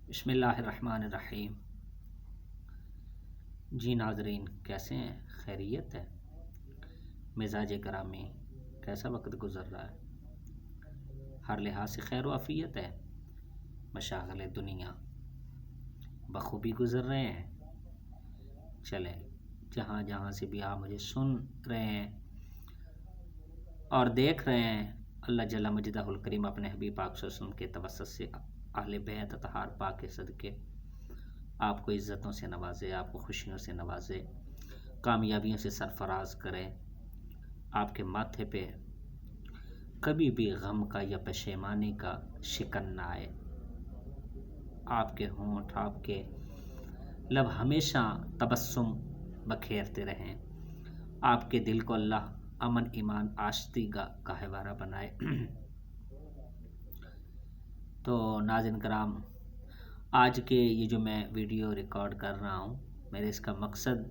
بسم اللہ الرحمن الرحیم۔ جی ناظرین، کیسے ہیں؟ خیریت ہے؟ مزاج گرامی کیسا وقت گزر رہا ہے؟ ہر لحاظ سے خیر و عافیت ہے؟ مشاغل دنیا بخوبی گزر رہے ہیں؟ چلیں، جہاں جہاں سے بھی آپ مجھے سن رہے ہیں اور دیکھ رہے ہیں، اللہ جل مجدہ الکریم اپنے حبیب پاک صلی اللہ علیہ وسلم کے توسط سے اہل بیت اطہار پاک کے صدقے آپ کو عزتوں سے نوازے، آپ کو خوشیوں سے نوازے، کامیابیوں سے سرفراز کرے، آپ کے ماتھے پہ کبھی بھی غم کا یا پشیمانی کا شکن نہ آئے، آپ کے ہونٹ، آپ کے لب ہمیشہ تبسم بکھیرتے رہیں، آپ کے دل کو اللہ امن ایمان آشتی کا گہوارہ بنائے۔ تو ناظرین کرام، آج کے یہ جو میں ویڈیو ریکارڈ کر رہا ہوں، میرے اس کا مقصد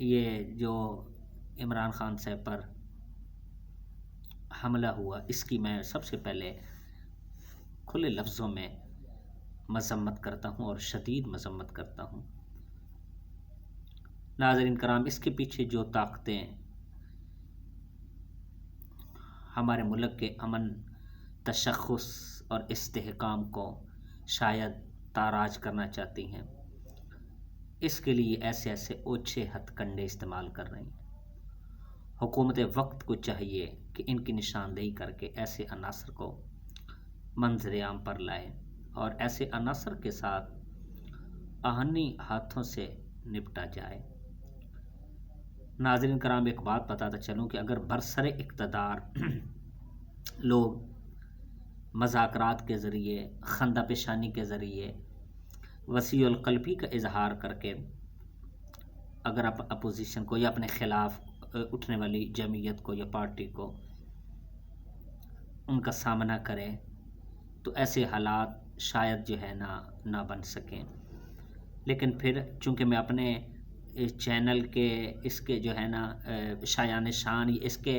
یہ جو عمران خان صاحب پر حملہ ہوا، اس کی میں سب سے پہلے کھلے لفظوں میں مذمت کرتا ہوں اور شدید مذمت کرتا ہوں۔ ناظرین کرام، اس کے پیچھے جو طاقتیں ہمارے ملک کے امن، تشخص اور استحکام کو شاید تاراج کرنا چاہتی ہیں، اس کے لیے ایسے اوچھے ہتھ کنڈے استعمال کر رہی ہیں۔ حکومت وقت کو چاہیے کہ ان کی نشاندہی کر کے ایسے عناصر کو منظر عام پر لائے اور ایسے عناصر کے ساتھ آہنی ہاتھوں سے نپٹا جائے۔ ناظرین کرام، ایک بات بتاتا چلوں کہ اگر برسر اقتدار لوگ مذاکرات کے ذریعے، خندہ پیشانی کے ذریعے، وسیع القلبی کا اظہار کر کے اگر اپوزیشن کو یا اپنے خلاف اٹھنے والی جمعیت کو یا پارٹی کو ان کا سامنا کرے، تو ایسے حالات شاید جو ہے نہ بن سکیں۔ لیکن پھر چونکہ میں اپنے چینل کے اس کے جو ہے شایان شان اس کے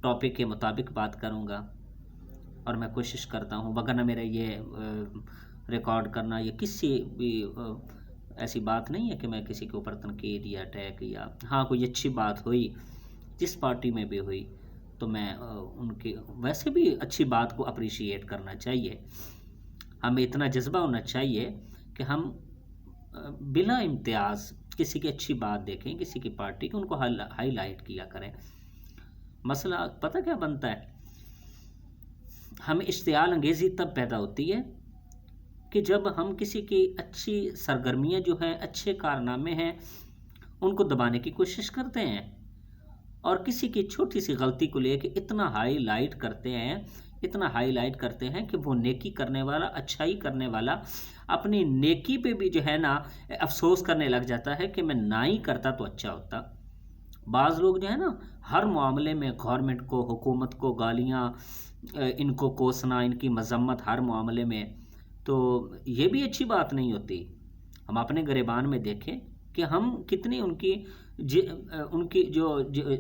ٹاپک کے مطابق بات کروں گا، اور میں کوشش کرتا ہوں، وگرنہ میرا یہ ریکارڈ کرنا یہ کسی بھی ایسی بات نہیں ہے کہ میں کسی کے اوپر تنقید یا اٹیک، یا ہاں کوئی اچھی بات ہوئی جس پارٹی میں بھی ہوئی تو میں ان کی ویسے بھی اچھی بات کو اپریشیٹ کرنا چاہیے۔ ہمیں اتنا جذبہ ہونا چاہیے کہ ہم بلا امتیاز کسی کی اچھی بات دیکھیں، کسی کی پارٹی کی، ان کو ہائی لائٹ کیا کریں۔ مسئلہ پتہ کیا بنتا ہے؟ ہمیں اشتعال انگیزی تب پیدا ہوتی ہے کہ جب ہم کسی کی اچھی سرگرمیاں جو ہیں، اچھے کارنامے ہیں، ان کو دبانے کی کوشش کرتے ہیں، اور کسی کی چھوٹی سی غلطی کو لے کے اتنا ہائی لائٹ کرتے ہیں کہ وہ نیکی کرنے والا، اچھائی کرنے والا اپنی نیکی پہ بھی جو ہے افسوس کرنے لگ جاتا ہے کہ میں نہ ہی کرتا تو اچھا ہوتا۔ بعض لوگ جو ہے ہر معاملے میں گورنمنٹ کو، حکومت کو گالیاں، ان کو کوسنا، ان کی مذمت ہر معاملے میں، تو یہ بھی اچھی بات نہیں ہوتی۔ ہم اپنے گریبان میں دیکھیں کہ ہم کتنی ان کی جو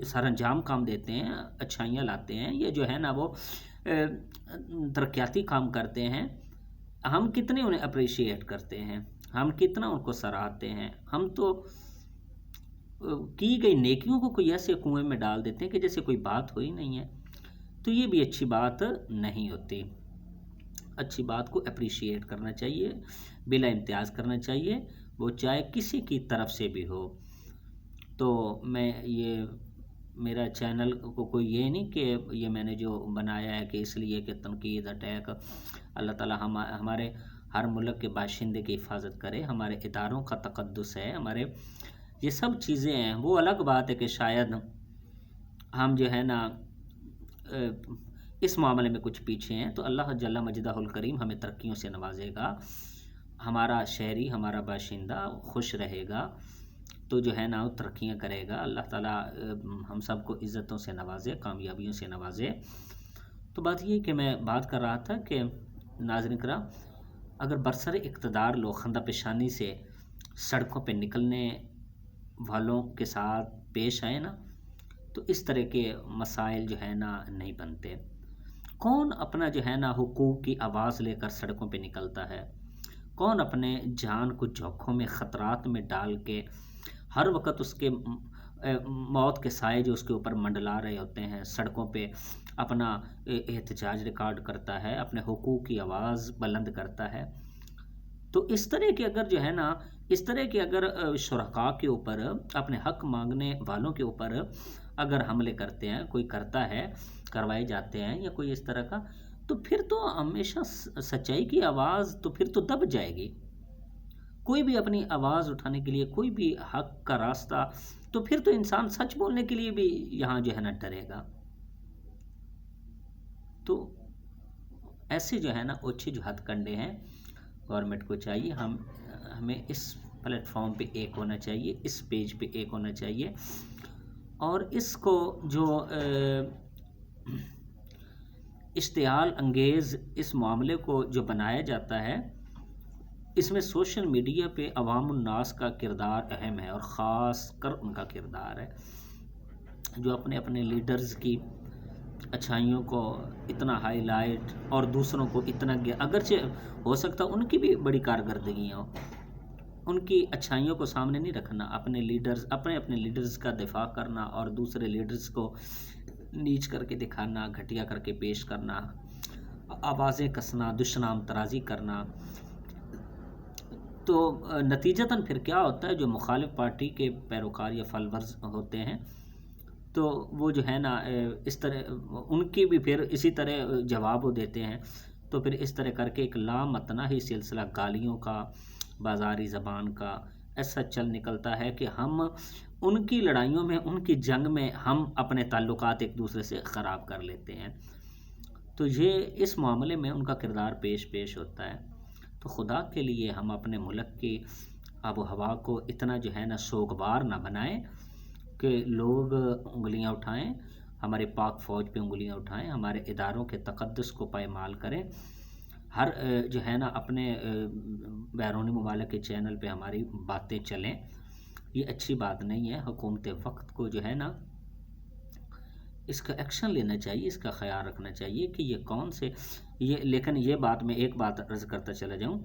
سر انجام کام دیتے ہیں، اچھائیاں لاتے ہیں، یہ جو ہے وہ ترقیاتی کام کرتے ہیں، ہم کتنے انہیں اپریشیٹ کرتے ہیں، ہم کتنا ان کو سراہتے ہیں۔ ہم تو کی گئی نیکیوں کو کوئی ایسے کنویں میں ڈال دیتے ہیں کہ جیسے کوئی بات ہوئی نہیں ہے، تو یہ بھی اچھی بات نہیں ہوتی۔ اچھی بات کو اپریشیٹ کرنا چاہیے، بلا امتیاز کرنا چاہیے، وہ چاہے کسی کی طرف سے بھی ہو۔ تو میں یہ میرا چینل کو کوئی یہ نہیں کہ یہ میں نے جو بنایا ہے کہ اس لیے کہ تنقید، اٹیک، اللہ تعالیٰ ہمارے ہر ملک کے باشندے کی حفاظت کرے، ہمارے اداروں کا تقدس ہے، ہمارے یہ سب چیزیں ہیں۔ وہ الگ بات ہے کہ شاید ہم جو ہے اس معاملے میں کچھ پیچھے ہیں، تو اللہ جل مجدہ الکریم ہمیں ترقیوں سے نوازے گا، ہمارا شہری، ہمارا باشندہ خوش رہے گا، تو جو ہے وہ ترقیاں کرے گا۔ اللہ تعالیٰ ہم سب کو عزتوں سے نوازے، کامیابیوں سے نوازے۔ تو بات یہ کہ میں بات کر رہا تھا کہ ناظرین کرام، اگر برسر اقتدار لوگ خندہ پیشانی سے سڑکوں پہ نکلنے والوں کے ساتھ پیش آئے تو اس طرح کے مسائل جو ہے نہیں بنتے۔ کون اپنا جو ہے نا حقوق کی آواز لے کر سڑکوں پہ نکلتا ہے؟ کون اپنے جان کو جوکھوں میں خطرات میں ڈال کے ہر وقت اس کے موت کے سائے جو اس کے اوپر منڈلا رہے ہوتے ہیں سڑکوں پہ اپنا احتجاج ریکارڈ کرتا ہے، اپنے حقوق کی آواز بلند کرتا ہے؟ تو اس طرح کے اگر جو ہے نا اس طرح کے اگر شرکاء کے اوپر، اپنے حق مانگنے والوں کے اوپر اگر حملے کرتے ہیں، کوئی کرتا ہے، کروائے جاتے ہیں یا کوئی اس طرح کا، تو پھر تو ہمیشہ سچائی کی آواز تو پھر تو دب جائے گی۔ کوئی بھی اپنی آواز اٹھانے کے لیے، کوئی بھی حق کا راستہ، تو پھر تو انسان سچ بولنے کے لیے بھی یہاں جو ہے نا ڈرے گا۔ تو ایسے جو ہے نا اوچھے جو ہتھ کنڈے ہیں، گورنمنٹ کو چاہیے ہمیں اس پلیٹ فارم پہ ایک ہونا چاہیے، اس پیج پہ ایک ہونا چاہیے، اور اس کو جو اشتعال انگیز اس معاملے کو جو بنایا جاتا ہے، اس میں سوشل میڈیا پہ عوام الناس کا کردار اہم ہے، اور خاص کر ان کا کردار ہے جو اپنے اپنے لیڈرز کی اچھائیوں کو اتنا ہائی لائٹ اور دوسروں کو اتنا اگرچہ ہو سکتا ان کی بھی بڑی کارکردگیاں ہوں، ان کی اچھائیوں کو سامنے نہیں رکھنا، اپنے لیڈرز کا دفاع کرنا اور دوسرے لیڈرز کو نیچ کر کے دکھانا، گھٹیا کر کے پیش کرنا، آوازیں کسنا، دشنام ترازی کرنا، تو نتیجتاً پھر کیا ہوتا ہے، جو مخالف پارٹی کے پیروکار یا فالورز ہوتے ہیں تو وہ جو ہے نا اس طرح ان کی بھی پھر اسی طرح جواب وہ دیتے ہیں، تو پھر اس طرح کر کے ایک لامتناہی ہی سلسلہ گالیوں کا، بازاری زبان کا ایسا چل نکلتا ہے کہ ہم ان کی لڑائیوں میں، ان کی جنگ میں ہم اپنے تعلقات ایک دوسرے سے خراب کر لیتے ہیں۔ تو یہ اس معاملے میں ان کا کردار پیش ہوتا ہے۔ تو خدا کے لیے ہم اپنے ملک کی آب و ہوا کو اتنا جو ہے نا سوگوار نہ بنائیں کہ لوگ انگلیاں اٹھائیں، ہمارے پاک فوج پہ انگلیاں اٹھائیں، ہمارے اداروں کے تقدس کو پائمال کریں، ہر جو ہے نا اپنے بیرونی ممالک کے چینل پہ ہماری باتیں چلیں، یہ اچھی بات نہیں ہے۔ حکومت وقت کو جو ہے نا اس کا ایکشن لینا چاہیے، اس کا خیال رکھنا چاہیے کہ یہ کون سے لیکن یہ بات میں ایک بات عرض کرتا چلا جاؤں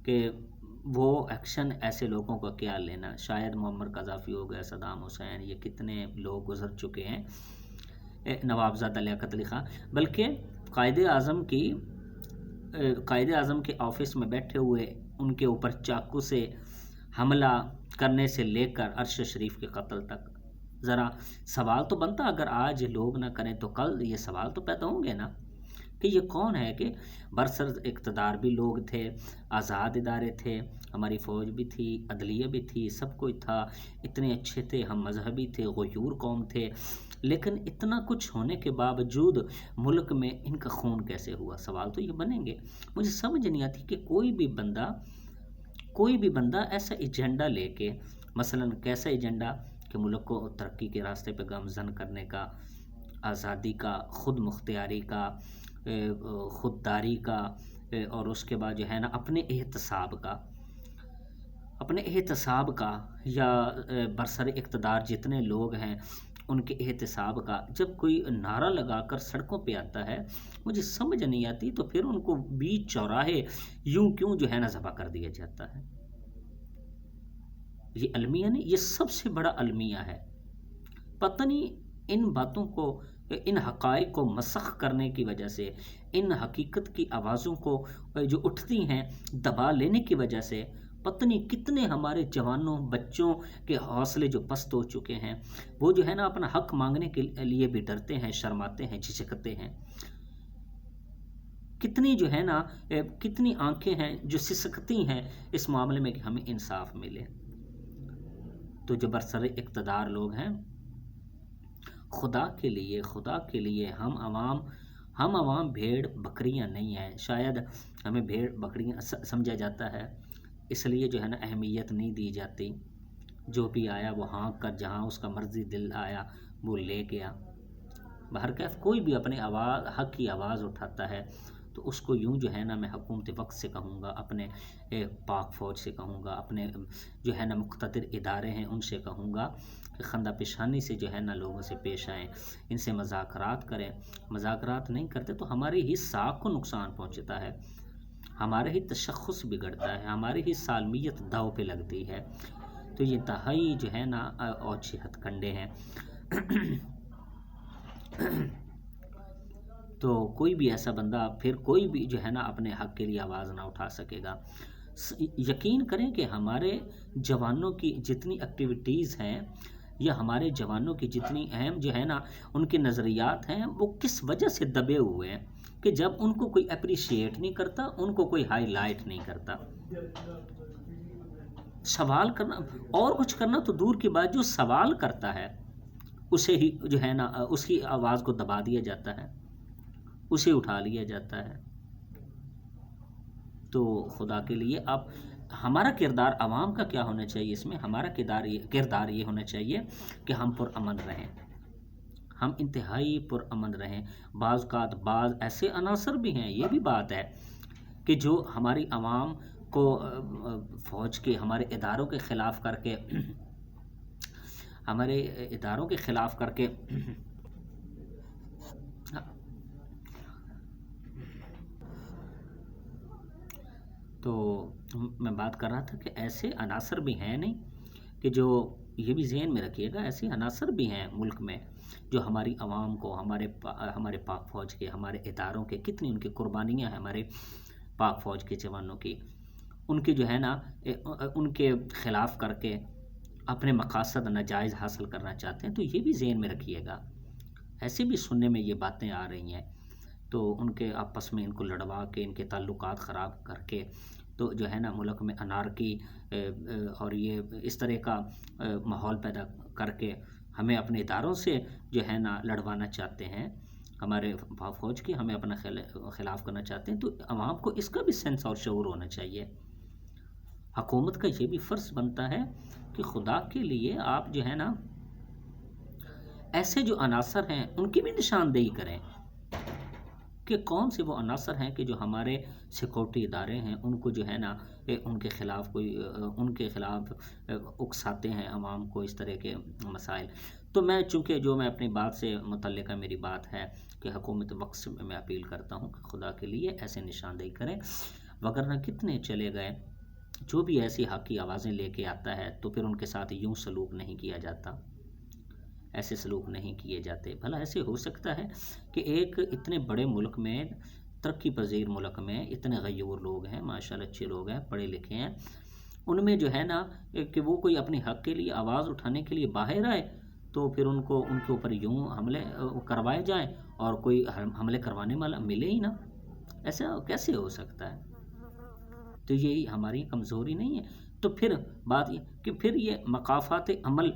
کہ وہ ایکشن ایسے لوگوں کا کیا لینا، شاید معمر قذافی ہو گیا، صدام حسین، یہ کتنے لوگ گزر چکے ہیں، نوابزادہ لیاقت علی خان، بلکہ قائد اعظم کے آفس میں بیٹھے ہوئے ان کے اوپر چاقو سے حملہ کرنے سے لے کر عرش شریف کے قتل تک، ذرا سوال تو بنتا، اگر آج لوگ نہ کریں تو کل یہ سوال تو پیدا ہوں گے نا کہ یہ کون ہے، کہ برسر اقتدار بھی لوگ تھے، آزاد ادارے تھے، ہماری فوج بھی تھی، عدلیہ بھی تھی، سب کوئی تھا، اتنے اچھے تھے، ہم مذہبی تھے، غیور قوم تھے، لیکن اتنا کچھ ہونے کے باوجود ملک میں ان کا خون کیسے ہوا؟ سوال تو یہ بنیں گے۔ مجھے سمجھ نہیں آتی کہ کوئی بھی بندہ ایسا ایجنڈا لے کے، مثلاً کیسا ایجنڈا کہ ملک کو ترقی کے راستے پہ گامزن کرنے کا، آزادی کا، خود مختاری کا، خودداری کا، اور اس کے بعد جو ہے نا اپنے احتساب کا یا برسر اقتدار جتنے لوگ ہیں ان کے احتساب کا جب کوئی نعرہ لگا کر سڑکوں پہ آتا ہے، مجھے سمجھ نہیں آتی تو پھر ان کو بیچ چوراہے یوں کیوں جو ہے نا ذبح کر دیا جاتا ہے؟ یہ المیہ نہیں، یہ سب سے بڑا المیہ ہے۔ پتہ نہیں ان باتوں کو، ان حقائق کو مسخ کرنے کی وجہ سے، ان حقیقت کی آوازوں کو جو اٹھتی ہیں دبا لینے کی وجہ سے، پتہ نہیں کتنے ہمارے جوانوں، بچوں کے حوصلے جو پست ہو چکے ہیں، وہ جو ہے نا اپنا حق مانگنے کے لیے بھی ڈرتے ہیں، شرماتے ہیں، جھجکتے ہیں۔ کتنی جو ہے نا کتنی آنکھیں ہیں جو سسکتی ہیں اس معاملے میں کہ ہمیں انصاف ملے۔ تو جو برسر اقتدار لوگ ہیں، خدا کے لیے ہم عوام بھیڑ بکریاں نہیں ہیں۔ شاید ہمیں بھیڑ بکریاں سمجھا جاتا ہے، اس لیے جو ہے نا اہمیت نہیں دی جاتی، جو بھی آیا وہ ہانک کر جہاں اس کا مرضی دل آیا وہ لے گیا۔ بہرکیف کوئی بھی اپنی حق کی آواز اٹھاتا ہے تو اس کو یوں جو ہے نا میں حکومت وقت سے کہوں گا، اپنے پاک فوج سے کہوں گا، اپنے جو ہے نا مقتدر ادارے ہیں ان سے کہوں گا کہ خندہ پیشانی سے جو ہے نا لوگوں سے پیش آئیں، ان سے مذاکرات کریں. مذاکرات نہیں کرتے تو ہماری ہی ساکھ کو نقصان پہنچتا ہے، ہمارا ہی تشخص بگڑتا ہے، ہماری ہی سالمیت داؤ پہ لگتی ہے. تو یہ انتہائی جو ہے نا اوچھے ہتھ کنڈے ہیں. تو کوئی بھی ایسا بندہ پھر کوئی بھی جو ہے نا اپنے حق کے لیے آواز نہ اٹھا سکے گا. یقین کریں کہ ہمارے جوانوں کی جتنی ایکٹیویٹیز ہیں یا ہمارے جوانوں کی جتنی اہم جو ہے نا ان کے نظریات ہیں، وہ کس وجہ سے دبے ہوئے ہیں کہ جب ان کو کوئی اپریشیٹ نہیں کرتا، ان کو کوئی ہائی لائٹ نہیں کرتا. سوال کرنا اور کچھ کرنا تو دور کی بات، جو سوال کرتا ہے اسے ہی جو ہے نا اس کی آواز کو دبا دیا جاتا ہے، اسے اٹھا لیا جاتا ہے. تو خدا کے لیے اب ہمارا کردار عوام کا کیا ہونا چاہیے؟ اس میں ہمارا کردار یہ ہونا چاہیے کہ ہم پرامن رہیں، ہم انتہائی پرامن رہیں. بعض اوقات بعض ایسے عناصر بھی ہیں، یہ بھی بات ہے کہ جو ہماری عوام کو فوج کے ہمارے اداروں کے خلاف کر کے تو میں بات کر رہا تھا کہ ایسے عناصر بھی ہیں نہیں کہ جو، یہ بھی ذہن میں رکھیے گا، ایسے عناصر بھی ہیں ملک میں جو ہماری عوام کو، ہمارے پاک فوج کے، ہمارے اداروں کے، کتنی ان کی قربانیاں ہیں ہمارے پاک فوج کے جوانوں کی، ان کے جو ہے نا ان کے خلاف کر کے اپنے مقاصد ناجائز حاصل کرنا چاہتے ہیں. تو یہ بھی ذہن میں رکھیے گا. ایسے بھی سننے میں یہ باتیں آ رہی ہیں، تو ان کے آپس میں ان کو لڑوا کے، ان کے تعلقات خراب کر کے، تو جو ہے نا ملک میں انارکی اور یہ اس طرح کا ماحول پیدا کر کے ہمیں اپنے اداروں سے جو ہے نا لڑوانا چاہتے ہیں، ہمارے فوج کی ہمیں اپنا خلاف کرنا چاہتے ہیں. تو عوام کو اس کا بھی سینس اور شعور ہونا چاہیے. حکومت کا یہ بھی فرض بنتا ہے کہ خدا کے لیے آپ جو ہے نا ایسے جو عناصر ہیں ان کی بھی نشاندہی کریں کہ کون سے وہ عناصر ہیں کہ جو ہمارے سیکورٹی ادارے ہیں ان کو جو ہے نا ان کے خلاف اکساتے ہیں عوام کو اس طرح کے مسائل. تو میں چونکہ جو میں اپنی بات سے متعلقہ میری بات ہے کہ حکومت وقت سے میں اپیل کرتا ہوں کہ خدا کے لیے ایسے نشاندہی کریں، وگرنہ کتنے چلے گئے جو بھی ایسی حق کی آوازیں لے کے آتا ہے تو پھر ان کے ساتھ یوں سلوک نہیں کیا جاتا، ایسے سلوک نہیں کیے جاتے. بھلا ایسے ہو سکتا ہے کہ ایک اتنے بڑے ملک میں، ترقی پذیر ملک میں، اتنے غیور لوگ ہیں، ماشاءاللہ اچھے لوگ ہیں، پڑھے لکھے ہیں، ان میں جو ہے نا کہ وہ کوئی اپنی حق کے لیے آواز اٹھانے کے لیے باہر آئے تو پھر ان کے اوپر یوں حملے کروائے جائیں اور کوئی حملے کروانے والا ملے ہی نہ؟ ایسا کیسے ہو سکتا ہے؟ تو یہی ہماری کمزوری نہیں ہے. تو پھر بات یہ کہ پھر یہ مقافات عمل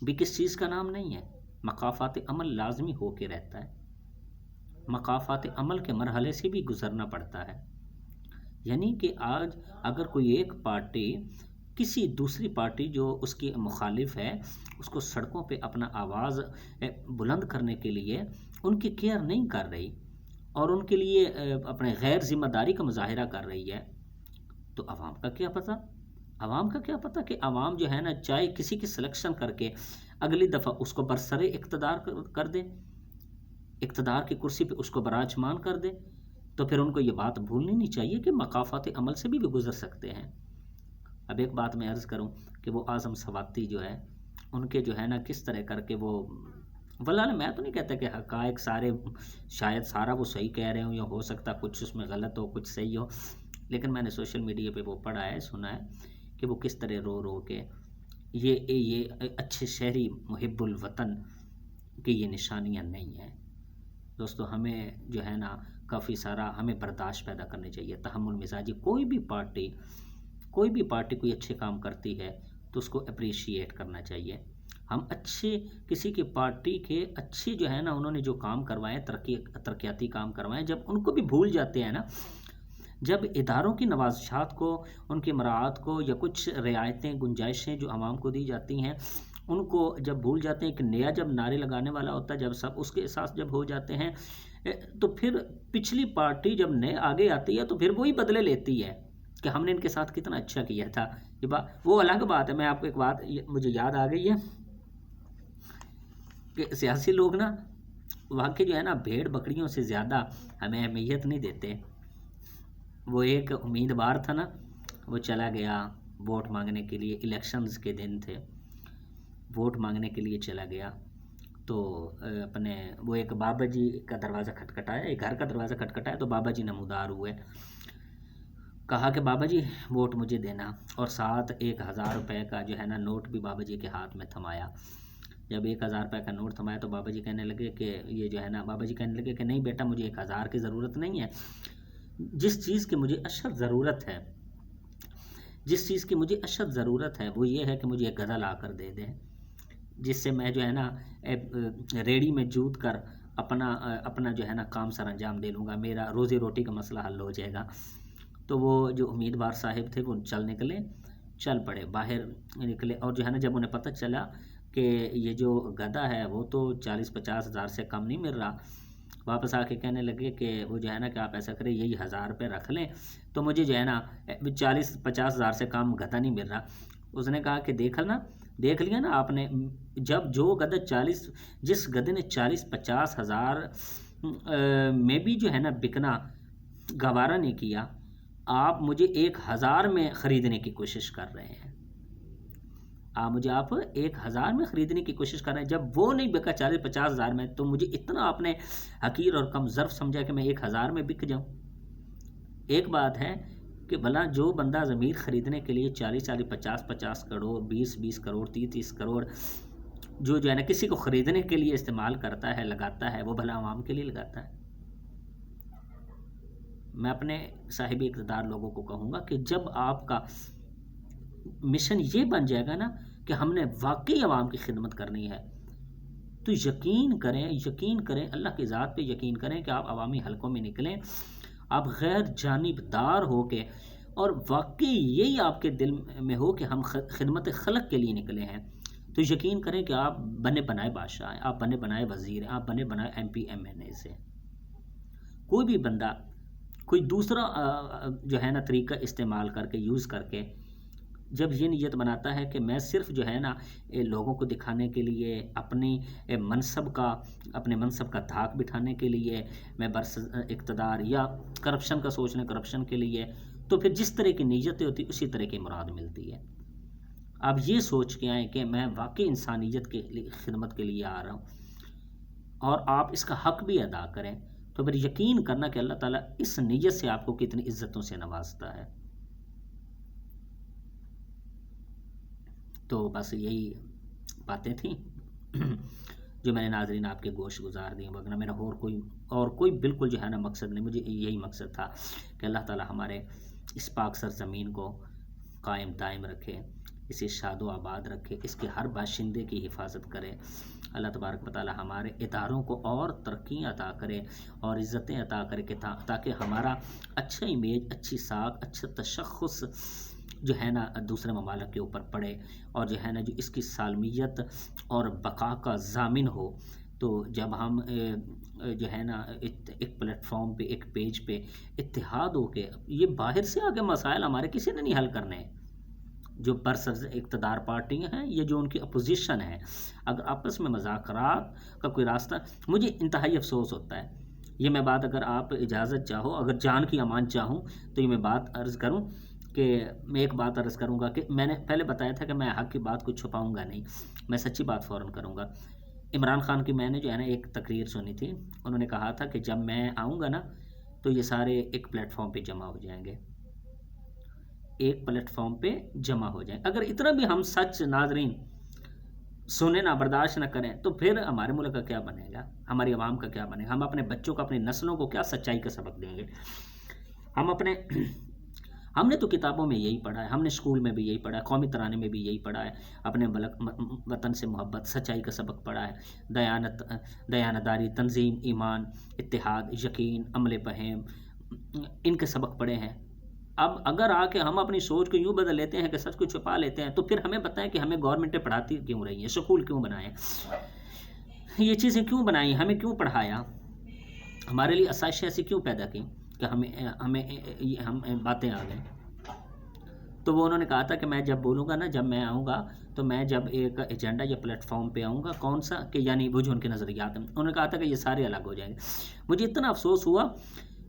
بھی کس چیز کا نام نہیں ہے؟ مقافات عمل لازمی ہو کے رہتا ہے، مقافات عمل کے مرحلے سے بھی گزرنا پڑتا ہے. یعنی کہ آج اگر کوئی ایک پارٹی کسی دوسری پارٹی جو اس کی مخالف ہے اس کو سڑکوں پہ اپنا آواز بلند کرنے کے لیے ان کی کیئر نہیں کر رہی اور ان کے لیے اپنے غیر ذمہ داری کا مظاہرہ کر رہی ہے، تو عوام کا کیا پتہ کہ عوام جو ہے نا چاہے کسی کی سلیکشن کر کے اگلی دفعہ اس کو برسر اقتدار کر دے، اقتدار کی کرسی پہ اس کو براجمان کر دے. تو پھر ان کو یہ بات بھولنی نہیں چاہیے کہ مقافات عمل سے بھی گزر سکتے ہیں. اب ایک بات میں عرض کروں کہ وہ اعظم سواتی جو ہے ان کے جو ہے نا کس طرح کر کے وہ، واللہ میں تو نہیں کہتا کہ حقائق سارے شاید سارا وہ صحیح کہہ رہے ہوں، یا ہو سکتا کچھ اس میں غلط ہو کچھ صحیح ہو، لیکن میں نے سوشل میڈیا پہ وہ پڑھا ہے، سنا ہے کہ وہ کس طرح رو کے یہ اچھے شہری محب الوطن کی یہ نشانیاں نہیں ہیں. دوستو ہمیں جو ہے نا کافی سارا ہمیں برداشت پیدا کرنی چاہیے، تحمل مزاجی. کوئی بھی پارٹی کوئی اچھے کام کرتی ہے تو اس کو اپریشیٹ کرنا چاہیے. ہم اچھے کسی کی پارٹی کے اچھے جو ہے نا انہوں نے جو کام کروائے، ترقیاتی کام کروائے، جب ان کو بھی بھول جاتے ہیں نا، جب اداروں کی نوازشات کو، ان کی مراعات کو، یا کچھ رعایتیں گنجائشیں جو عوام کو دی جاتی ہیں ان کو جب بھول جاتے ہیں، کہ نیا جب نعرے لگانے والا ہوتا ہے، جب سب اس کے احساس جب ہو جاتے ہیں، تو پھر پچھلی پارٹی جب نئے آگے آتی ہے تو پھر وہی بدلے لیتی ہے کہ ہم نے ان کے ساتھ کتنا اچھا کیا تھا. یہ بات وہ الگ بات ہے. میں آپ کو ایک بات مجھے یاد آ گئی ہے کہ سیاسی لوگ نا واقعی جو ہے نا بھیڑ بکریوں سے زیادہ ہمیں اہمیت نہیں دیتے. وہ ایک امیدوار تھا نا، وہ چلا گیا ووٹ مانگنے کے لیے، الیکشنز کے دن تھے، ووٹ مانگنے کے لیے چلا گیا. تو اپنے وہ ایک بابا جی کا دروازہ کھٹکھٹایا، ایک گھر کا دروازہ کھٹکھٹایا تو بابا جی نمودار ہوئے. کہا کہ بابا جی ووٹ مجھے دینا، اور ساتھ 1000 روپے کا جو ہے نا نوٹ بھی بابا جی کے ہاتھ میں تھمایا. جب 1000 روپے کا نوٹ تھمایا تو بابا جی کہنے لگے کہ یہ جو ہے نا، بابا جی کہنے لگے کہ نہیں بیٹا، مجھے 1000 کی ضرورت نہیں ہے. جس چیز کی مجھے اشد ضرورت ہے، جس چیز کی مجھے اشد ضرورت ہے وہ یہ ہے کہ مجھے ایک گدھا لا کر دے دیں، جس سے میں جو ہے نا ریڑھی میں جوت کر اپنا جو ہے نا کام سر انجام دے لوں گا، میرا روزی روٹی کا مسئلہ حل ہو جائے گا. تو وہ جو امیدوار صاحب تھے وہ چل پڑے باہر نکلے، اور جو ہے نا جب انہیں پتہ چلا کہ یہ جو گدھا ہے وہ تو 40-50 ہزار سے کم نہیں مل رہا، واپس آ کے کہنے لگے کہ وہ جو ہے نا کہ آپ ایسا کریں، یہی 1000 روپے رکھ لیں تو مجھے جو ہے نا 40-50 ہزار سے کم گدھا نہیں مل رہا. اس نے کہا کہ دیکھ لیا نا آپ نے، جب جو گدھا جس گدھے نے 40-50 ہزار میں بھی جو ہے نا بکنا گوارا نہیں کیا، آپ مجھے 1000 میں خریدنے کی کوشش کر رہے ہیں. آپ 1000 میں خریدنے کی کوشش کر رہے ہیں، جب وہ نہیں بکا 40-50 ہزار میں، تو مجھے اتنا آپ نے حقیر اور کم ظرف سمجھا کہ میں 1000 میں بک جاؤں. ایک بات ہے کہ بھلا جو بندہ ضمیر خریدنے کے لیے 40-40 50-50 کروڑ 20-20 کروڑ 30-30 کروڑ جو ہے نا کسی کو خریدنے کے لیے استعمال کرتا ہے، لگاتا ہے، وہ بھلا عوام کے لیے لگاتا ہے. میں اپنے صاحب اقتدار لوگوں کو کہوں گا کہ جب آپ کا مشن یہ بن جائے گا نا کہ ہم نے واقعی عوام کی خدمت کرنی ہے، تو یقین کریں اللہ کی ذات پہ یقین کریں کہ آپ عوامی حلقوں میں نکلیں، آپ غیر جانبدار ہو کے، اور واقعی یہی آپ کے دل میں ہو کہ ہم خدمت خلق کے لیے نکلے ہیں، تو یقین کریں کہ آپ بنے بنائے بادشاہ ہیں، آپ بنے بنائے وزیر ہیں، آپ بنے بنائے MP MNA سے. کوئی بھی بندہ کوئی دوسرا جو ہے نا طریقہ استعمال کر کے یوز کر کے جب یہ نیت بناتا ہے کہ میں صرف جو ہے نا لوگوں کو دکھانے کے لیے، اپنے منصب کا دھاک بٹھانے کے لیے میں برس اقتدار، یا کرپشن کا سوچنا کرپشن کے لیے، تو پھر جس طرح کی نیتیں ہوتی اسی طرح کی مراد ملتی ہے. آپ یہ سوچ کے آئیں کہ میں واقعی انسانیت کے خدمت کے لیے آ رہا ہوں، اور آپ اس کا حق بھی ادا کریں، تو پھر یقین کرنا کہ اللہ تعالیٰ اس نیت سے آپ کو کتنی عزتوں سے نوازتا ہے. تو بس یہی باتیں تھیں جو میں نے ناظرین آپ کے گوش گزار دیں، ورنہ میرا اور کوئی بالکل جو ہے نا مقصد نہیں. مجھے یہی مقصد تھا کہ اللہ تعالیٰ ہمارے اس پاک سرزمین کو قائم دائم رکھے، اسے شاد و آباد رکھے، اس کے ہر باشندے کی حفاظت کرے. اللہ تبارک و تعالیٰ ہمارے اداروں کو اور ترقی عطا کرے اور عزتیں عطا کرے، کہ تاکہ ہمارا اچھا امیج، اچھی ساکھ، اچھا تشخص جو ہے نا دوسرے ممالک کے اوپر پڑے، اور جو ہے نا جو اس کی سالمیت اور بقا کا ضامن ہو. تو جب ہم جو ہے نا ایک پلیٹ فارم پہ، ایک پیج پہ اتحاد ہو کے، یہ باہر سے آگے مسائل ہمارے کسی نے نہیں حل کرنے، جو برسر اقتدار پارٹیاں ہیں یا جو ان کی اپوزیشن ہے، اگر آپس میں مذاکرات کا کوئی راستہ، مجھے انتہائی افسوس ہوتا ہے. یہ میں بات، اگر آپ اجازت چاہو، اگر جان کی امان چاہوں، تو یہ میں بات عرض کروں کہ میں ایک بات عرض کروں گا کہ میں نے پہلے بتایا تھا کہ میں حق کی بات کو چھپاؤں گا نہیں، میں سچی بات فوراً کروں گا. عمران خان کی میں نے جو ہے نا ایک تقریر سنی تھی، انہوں نے کہا تھا کہ جب میں آؤں گا نا تو یہ سارے ایک پلیٹ فارم پہ جمع ہو جائیں گے، ایک پلیٹ فارم پہ جمع ہو جائیں. اگر اتنا بھی ہم سچ ناظرین سنیں نہ، برداشت نہ کریں، تو پھر ہمارے ملک کا کیا بنے گا، ہماری عوام کا کیا بنے گا، ہم اپنے بچوں کو، اپنی نسلوں کو کیا سچائی کا سبق دیں گے. ہم نے تو کتابوں میں یہی پڑھا ہے، ہم نے اسکول میں بھی یہی پڑھا ہے، قومی ترانے میں بھی یہی پڑھا ہے، اپنے وطن سے محبت، سچائی کا سبق پڑھا ہے، دیانتداری، تنظیم، ایمان، اتحاد، یقین، عمل فہم، ان کے سبق پڑھے ہیں. اب اگر آ کے ہم اپنی سوچ کو یوں بدل لیتے ہیں کہ سچ کو چھپا لیتے ہیں، تو پھر ہمیں بتائیں کہ ہمیں گورنمنٹیں پڑھاتی کیوں رہی ہیں، سکول کیوں بنائیں، یہ چیزیں کیوں بنائیں، ہمیں کیوں پڑھایا، ہمارے لیے آسائشیں ایسی کیوں پیدا کی کہ ہم باتیں آ گئیں. تو وہ انہوں نے کہا تھا کہ میں جب بولوں گا نا، جب میں آؤں گا تو میں جب ایک ایجنڈا یا پلیٹ فارم پہ آؤں گا، کون سا کہ یعنی وہ جو ان کے نظریات ہیں، انہوں نے کہا تھا کہ یہ سارے الگ ہو جائیں گے۔ مجھے اتنا افسوس ہوا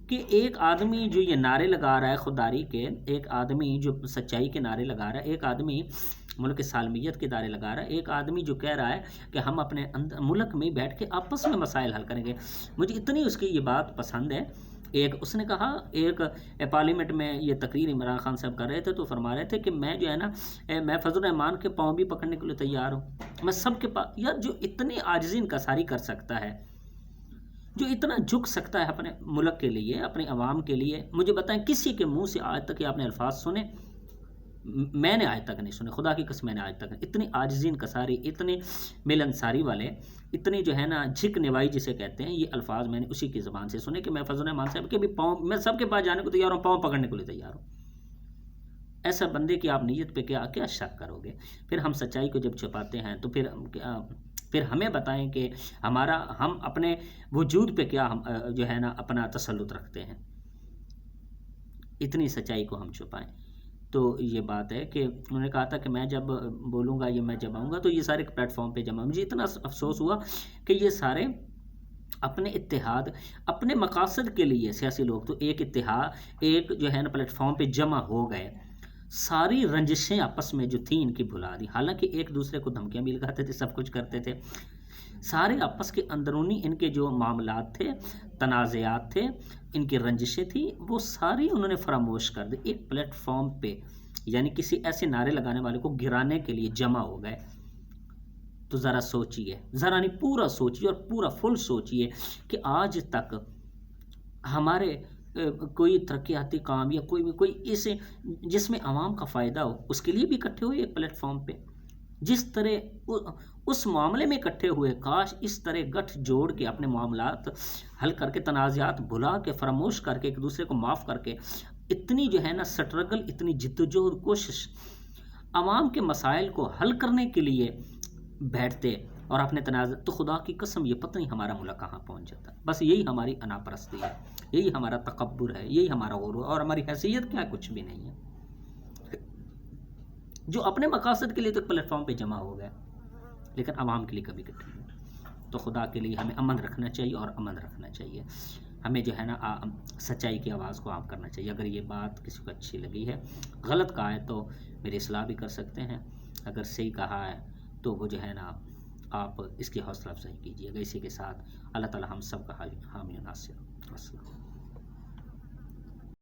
کہ ایک آدمی جو یہ نعرے لگا رہا ہے خودداری کے، ایک آدمی جو سچائی کے نعرے لگا رہا ہے، ایک آدمی ملک سالمیت کے نعرے لگا رہا ہے، ایک آدمی جو کہہ رہا ہے کہ ہم اپنے ملک میں بیٹھ کے آپس میں مسائل حل کریں گے، مجھے اتنی اس کی یہ بات پسند ہے۔ ایک اس نے کہا، ایک پارلیمنٹ میں یہ تقریر عمران خان صاحب کر رہے تھے تو فرما رہے تھے کہ میں جو ہے نا، میں فضل الرحمان کے پاؤں بھی پکڑنے کے لیے تیار ہوں، میں سب کے پاس، یار جو اتنی عاجزی انکساری کر سکتا ہے، جو اتنا جھک سکتا ہے اپنے ملک کے لیے، اپنے عوام کے لیے، مجھے بتائیں کسی کے منہ سے آج تک یہ آپ نے الفاظ سنے؟ میں نے آج تک نہیں سنے، خدا کی قسم میں نے آج تک نہیں۔ اتنی عاجزی انکساری، اتنی ملنساری والے، اتنی جو ہے نا جھک نوائی جسے کہتے ہیں، یہ الفاظ میں نے اسی کی زبان سے سنے کہ میں فضل الرحمان صاحب کے بھی پاؤں، میں سب کے پاس جانے کو تیار ہوں، پاؤں پکڑنے کے لیے تیار ہوں۔ ایسا بندے کی آپ نیت پہ کیا شک کرو گے؟ پھر ہم سچائی کو جب چھپاتے ہیں تو پھر ہمیں بتائیں کہ ہم اپنے وجود پہ کیا ہم جو ہے نا اپنا تسلط رکھتے ہیں، اتنی سچائی کو ہم چھپائیں۔ تو یہ بات ہے کہ انہوں نے کہا تھا کہ میں جب بولوں گا، یہ میں جب آؤں گا تو یہ سارے پلیٹ فارم پہ جمع، مجھے اتنا افسوس ہوا کہ یہ سارے اپنے اتحاد، اپنے مقاصد کے لیے سیاسی لوگ تو ایک اتحاد، ایک جو ہے نا پلیٹ فارم پہ جمع ہو گئے، ساری رنجشیں آپس میں جو تھیں ان کی بھلا دی، حالانکہ ایک دوسرے کو دھمکیاں بھی لگاتے تھے، سب کچھ کرتے تھے، سارے آپس کے اندرونی ان کے جو معاملات تھے، تنازعات تھے، ان کی رنجشیں تھیں، وہ ساری انہوں نے فراموش کر دی، ایک پلیٹ فارم پہ یعنی کسی ایسے نعرے لگانے والے کو گرانے کے لیے جمع ہو گئے۔ تو ذرا سوچئے، ذرا نہیں پورا سوچئے اور پورا فل سوچئے کہ آج تک ہمارے کوئی ترقیاتی کام یا کوئی اسے جس میں عوام کا فائدہ ہو، اس کے لیے بھی اکٹھے ہوئے ایک پلیٹ فارم پہ، جس طرح اس معاملے میں اکٹھے ہوئے، کاش اس طرح گٹھ جوڑ کے اپنے معاملات حل کر کے، تنازعات بھلا کے، فراموش کر کے، ایک دوسرے کو معاف کر کے، اتنی جو ہے نا سٹرگل، اتنی جدوجہد کوشش عوام کے مسائل کو حل کرنے کے لیے بیٹھتے اور اپنے تنازع، تو خدا کی قسم یہ پتہ نہیں ہمارا ملک کہاں پہنچ جاتا۔ بس یہی ہماری انا پرستی ہے، یہی ہمارا تکبر ہے، یہی ہمارا غرور، اور ہماری حیثیت کیا، کچھ بھی نہیں ہے۔ جو اپنے مقاصد کے لیے تو پلیٹ فارم پہ جمع ہو گئے، لیکن عوام کے لیے کبھی اکٹھے نہیں۔ تو خدا کے لیے ہمیں امن رکھنا چاہیے اور امن رکھنا چاہیے، ہمیں جو ہے نا سچائی کی آواز کو عام کرنا چاہیے۔ اگر یہ بات کسی کو اچھی لگی ہے، غلط کہا ہے تو میری اصلاح بھی کر سکتے ہیں، اگر صحیح کہا ہے تو وہ جو ہے نا آپ اس کی حوصلہ افزائی کیجیے گا۔ اسی کے ساتھ اللہ تعالی ہم سب کا حامی و ناصر۔ السلام۔